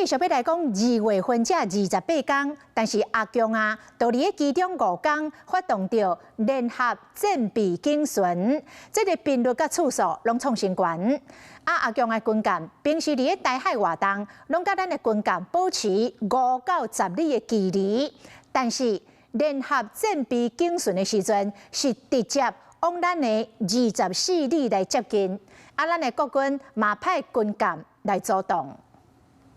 继续要来讲2月份这28天，但是阿强啊，就伫其中5天发动着联合战备警巡，这个频率甲次数拢创新高。阿强的军舰平时伫台海活动，拢甲咱的军舰保持5到10里的距离，但是联合战备警巡的时阵，是直接往咱的24里来接近。咱的国军嘛派军舰来阻挡。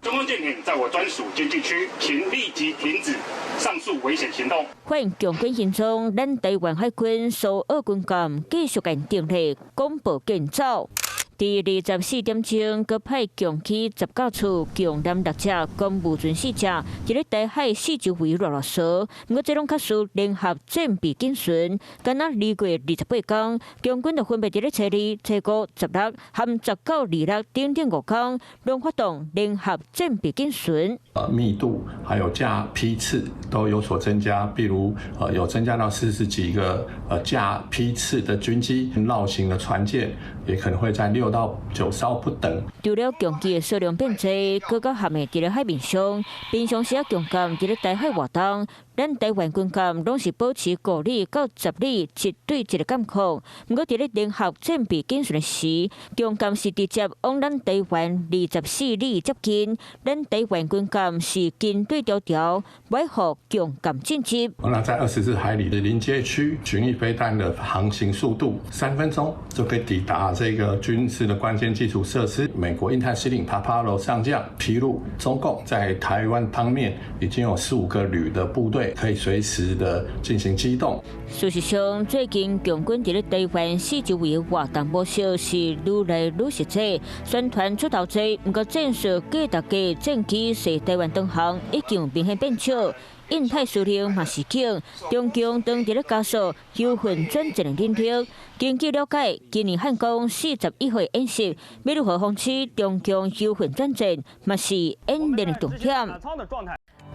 中共舰艇在我专属经济区，请立即停止上述危险行动。欢迎强军行动，咱台湾海军苏澳军舰继续跟定力广播建造。第24点钟，佮派强机19处强舰6只，公务船4只，伫咧台海四周围绕搜。不过这拢较属联合战备警巡。今仔2月28天，强军就分别伫咧初2、初5、16和19、26等等5天，拢发动联合战备警巡。密度还有架批次都有所增加，比如有增加到40几个架批次的军机，绕行的船舰也可能会在6到9艘不等。除了强机的数量变多，各个含的伫咧海面上，平常时啊强舰伫咧台海活动，咱台湾军舰拢是保持5里到10里一对一个监控。不过伫咧联合战备警巡时，强舰是直接往咱台湾24里接近，咱台湾军舰是军队调调，维护强舰进击。那在24海里的临界区，巡弋飞弹的航行速度3分钟就可以抵达这个军事的关键基础设施。美国印太司令帕帕罗上将披露，中共在台湾方面已经有15个旅的部队可以随时的进行机动。事实上，最近强军伫咧台湾四周围的活动模式是愈来愈实际，宣传出头多，不过战术给大家战机随台湾东航已经明显变少。印太司令嘛是警，中共当伫咧加速休训转战的领域。根据了解，今年汉光41号演习，要如何防止中共休训转战，嘛是演练的重点。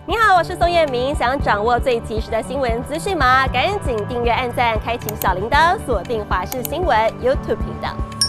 你好，我是宋彦明。想掌握最及时的新闻资讯吗？赶紧订阅、按赞、开启小铃铛，锁定华视新闻 YouTube 频道。